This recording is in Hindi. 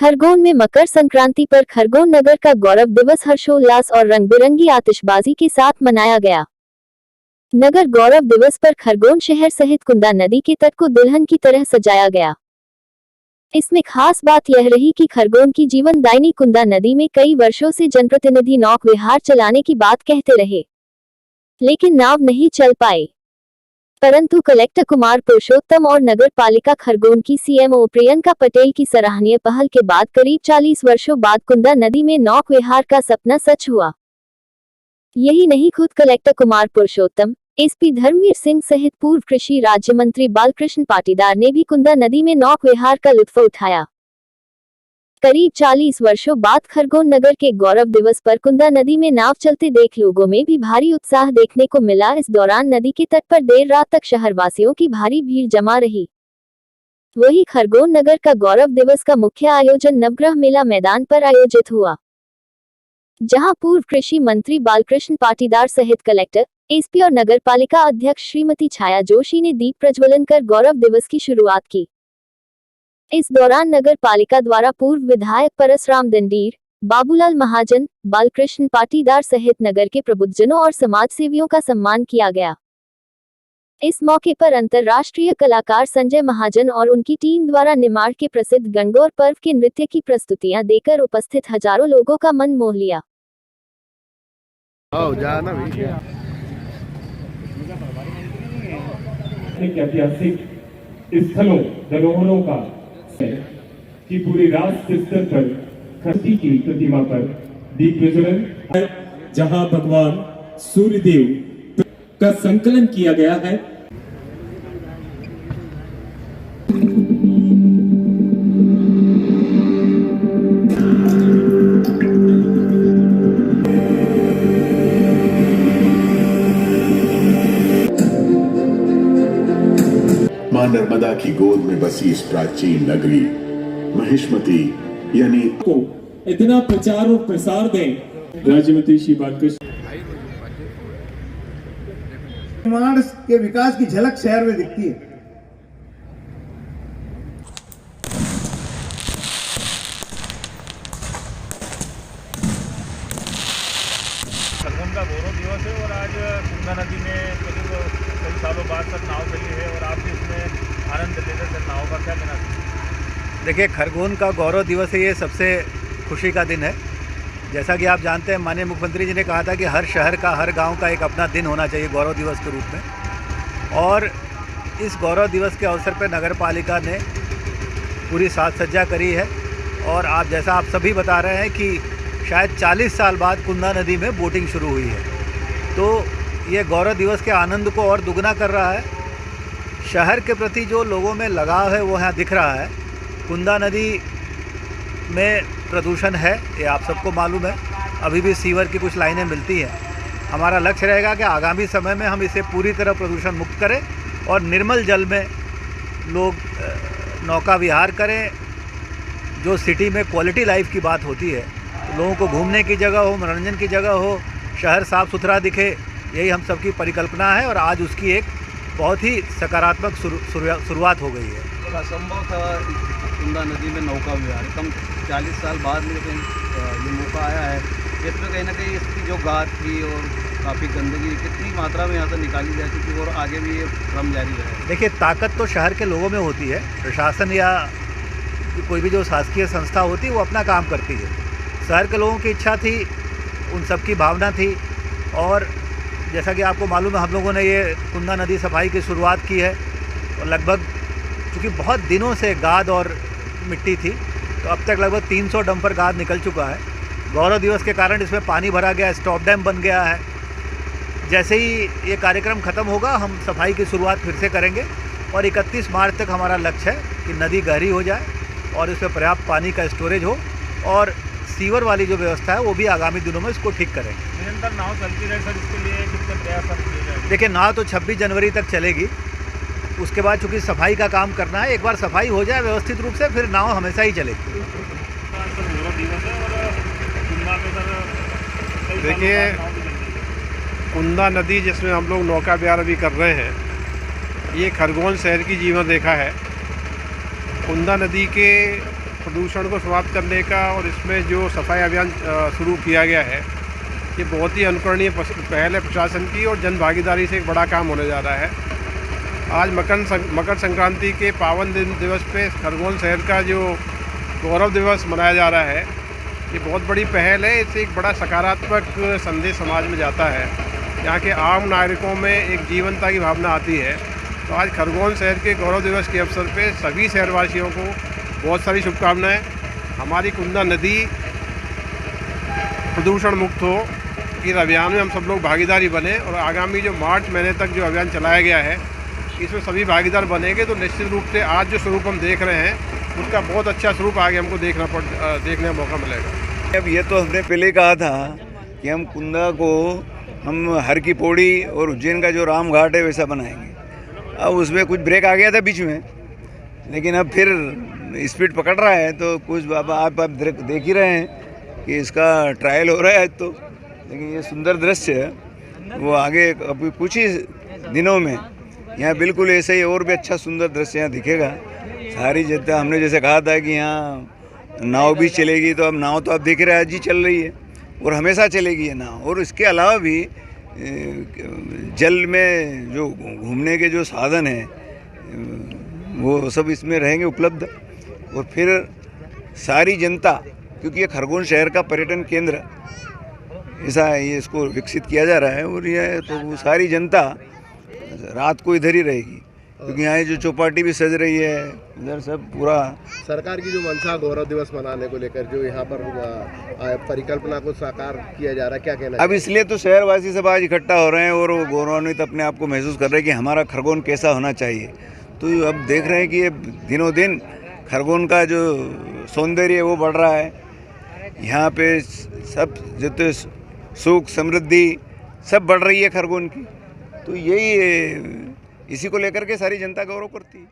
खरगोन में मकर संक्रांति पर खरगोन नगर का गौरव दिवस हर्षोल्लास और रंग बिरंगी आतिशबाजी के साथ मनाया गया। नगर गौरव दिवस पर खरगोन शहर सहित कुंदा नदी के तट को दुल्हन की तरह सजाया गया। इसमें खास बात यह रही कि खरगोन की जीवनदायिनी कुंदा नदी में कई वर्षों से जनप्रतिनिधि नौक विहार चलाने की बात कहते रहे, लेकिन नाव नहीं चल पाए। परंतु कलेक्टर कुमार पुरुषोत्तम और नगर पालिका खरगोन की सीएमओ प्रियंका पटेल की सराहनीय पहल के बाद करीब 40 वर्षों बाद कुंदा नदी में नौक विहार का सपना सच हुआ। यही नहीं, खुद कलेक्टर कुमार पुरुषोत्तम, एसपी धर्मवीर सिंह सहित पूर्व कृषि राज्य मंत्री बालकृष्ण पाटीदार ने भी कुंदा नदी में नौक विहार का लुत्फ उठाया। करीब 40 वर्षों बाद खरगोन नगर के गौरव दिवस पर कुंदा नदी में नाव चलते देख लोगों में भी भारी उत्साह देखने को मिला। इस दौरान नदी के तट पर देर रात तक शहरवासियों की भारी भीड़ जमा रही। वहीं खरगोन नगर का गौरव दिवस का मुख्य आयोजन नवग्रह मेला मैदान पर आयोजित हुआ, जहां पूर्व कृषि मंत्री बालकृष्ण पाटीदार सहित कलेक्टर, एसपी और नगर पालिका अध्यक्ष श्रीमती छाया जोशी ने दीप प्रज्वलन कर गौरव दिवस की शुरुआत की। इस दौरान नगर पालिका द्वारा पूर्व विधायक परसराम दंडीर, बाबूलाल महाजन, बालकृष्ण पाटीदार सहित नगर के प्रबुद्धजनों और समाज सेवियों का सम्मान किया गया। इस मौके पर अंतर्राष्ट्रीय कलाकार संजय महाजन और उनकी टीम द्वारा निमाड़ के प्रसिद्ध गणगौर पर्व के नृत्य की प्रस्तुतियां देकर उपस्थित हजारों लोगों का मन मोह लिया। ऐतिहासिक स्थलों धरोहरों का कि पूरे राष्ट्र स्तर पर खस्ती की प्रतिमा पर दीप प्रज्वलन, जहां भगवान सूर्यदेव का संकलन किया गया है। मां नर्मदा की गोद में बसी इस प्राचीन नगरी महिष्मती यानी को इतना प्रचार और प्रसार दें। राज्य मंत्री श्री बालकृष्ण निर्माण के विकास की झलक शहर में दिखती है। खरगोन का गौरव दिवस है और आज कुंदा नदी में करीब कई सालों बाद तक नाव चली है और आप भी इसमें आनंद ले रहे थे। नाव का क्या कहना चाहिए? देखिए, खरगोन का गौरव दिवस है, ये सबसे खुशी का दिन है। जैसा कि आप जानते हैं, माननीय मुख्यमंत्री जी ने कहा था कि हर शहर का, हर गांव का एक अपना दिन होना चाहिए गौरव दिवस के रूप में। और इस गौरव दिवस के अवसर पर नगर पालिका ने पूरी साज सज्जा करी है। और आप जैसा आप सभी बता रहे हैं कि शायद 40 साल बाद कुंदा नदी में बोटिंग शुरू हुई है, तो ये गौरव दिवस के आनंद को और दुगना कर रहा है। शहर के प्रति जो लोगों में लगाव है वो यहाँ दिख रहा है। कुंदा नदी में प्रदूषण है, ये आप सबको मालूम है। अभी भी सीवर की कुछ लाइनें मिलती हैं। हमारा लक्ष्य रहेगा कि आगामी समय में हम इसे पूरी तरह प्रदूषण मुक्त करें और निर्मल जल में लोग नौका विहार करें। जो सिटी में क्वालिटी लाइफ की बात होती है, तो लोगों को घूमने की जगह हो, मनोरंजन की जगह हो, शहर साफ़ सुथरा दिखे, यही हम सबकी परिकल्पना है। और आज उसकी एक बहुत ही सकारात्मक शुरुआत हो गई है। असंभव था कुंदा नदी में नौका विहार, कम 40 साल बाद लेकिन ये मौका आया है। इसमें कहीं ना कहीं इसकी जो गाद थी और काफ़ी गंदगी कितनी मात्रा में यहाँ से निकाली जा चुकी है और आगे भी ये क्रम जारी रहे। देखिए, ताकत तो शहर के लोगों में होती है। प्रशासन या कोई भी जो शासकीय संस्था होती है वो अपना काम करती है। शहर के लोगों की इच्छा थी, उन सबकी भावना थी। और जैसा कि आपको मालूम है, हम लोगों ने ये कुंदा नदी सफाई की शुरुआत की है और लगभग चूँकि बहुत दिनों से गाद और मिट्टी थी, तो अब तक लगभग 300 डंपर गाद निकल चुका है। गौरव दिवस के कारण इसमें पानी भरा गया, स्टॉप डैम बन गया है। जैसे ही ये कार्यक्रम ख़त्म होगा, हम सफाई की शुरुआत फिर से करेंगे और 31 मार्च तक हमारा लक्ष्य है कि नदी गहरी हो जाए और इसमें पर्याप्त पानी का स्टोरेज हो और सीवर वाली जो व्यवस्था है वो भी आगामी दिनों में इसको ठीक करेंगे। निरंतर नाव चलती रहे सर, इसके लिए कितने प्रयास किए जाएंगे? देखिए, नाव तो 26 जनवरी तक चलेगी। उसके बाद चूँकि सफाई का काम करना है, एक बार सफाई हो जाए व्यवस्थित रूप से, फिर नाव हमेशा ही चलेगी। देखिए, कुंदा नदी जिसमें हम लोग नौका विहार अभी कर रहे हैं, ये खरगोन शहर की जीवन रेखा है। कुंदा नदी के प्रदूषण को समाप्त करने का और इसमें जो सफाई अभियान शुरू किया गया है, ये बहुत ही अनुकरणीय पहल है प्रशासन की और जन भागीदारी से एक बड़ा काम होने जा रहा है। आज मकर संक्रांति के पावन दिवस पे खरगोन शहर का जो गौरव दिवस मनाया जा रहा है, ये बहुत बड़ी पहल है। इससे एक बड़ा सकारात्मक संदेश समाज में जाता है। यहाँ के आम नागरिकों में एक जीवनता की भावना आती है। तो आज खरगोन शहर के गौरव दिवस के अवसर पे सभी शहरवासियों को बहुत सारी शुभकामनाएं। हमारी कुंदा नदी प्रदूषण मुक्त हो, इस अभियान में हम सब लोग भागीदारी बने और आगामी जो मार्च महीने तक जो अभियान चलाया गया है, इसमें सभी भागीदार बनेंगे तो निश्चित रूप से आज जो स्वरूप हम देख रहे हैं उसका बहुत अच्छा स्वरूप आगे हमको देखने का मौका मिलेगा। अब ये तो हमने पहले ही कहा था कि हम कुंदा को हम हर की पौड़ी और उज्जैन का जो राम घाट है वैसा बनाएंगे। अब उसमें कुछ ब्रेक आ गया था बीच में, लेकिन अब फिर स्पीड पकड़ रहा है। तो कुछ बाबा आप देख ही रहे हैं कि इसका ट्रायल हो रहा है। तो लेकिन ये सुंदर दृश्य है वो आगे अभी कुछ ही दिनों में यहाँ बिल्कुल ऐसे ही और भी अच्छा सुंदर दृश्य यहाँ दिखेगा। सारी जनता, हमने जैसे कहा था कि यहाँ नाव भी चलेगी, तो अब नाव तो आप देख रहे हैं आज ही चल रही है और हमेशा चलेगी ये नाव। और इसके अलावा भी जल में जो घूमने के जो साधन हैं वो सब इसमें रहेंगे उपलब्ध। और फिर सारी जनता, क्योंकि ये खरगोन शहर का पर्यटन केंद्र ऐसा है, ये इसको विकसित किया जा रहा है और ये तो वो सारी जनता रात को इधर ही रहेगी, क्योंकि यहाँ जो चौपाटी भी सज रही है, इधर सब पूरा सरकार की जो मंशा गौरव दिवस मनाने को लेकर जो यहाँ पर परिकल्पना को साकार किया जा रहा है, क्या कहना? अब इसलिए तो शहरवासी सब आज इकट्ठा हो रहे हैं और वो गौरवान्वित अपने आप को महसूस कर रहे हैं कि हमारा खरगोन कैसा होना चाहिए। तो अब देख रहे हैं कि ये दिनों दिन खरगोन का जो सौंदर्य है वो बढ़ रहा है। यहाँ पे सब जितने सुख समृद्धि सब बढ़ रही है खरगोन की। तो यही इसी को लेकर के सारी जनता गौरव करती है।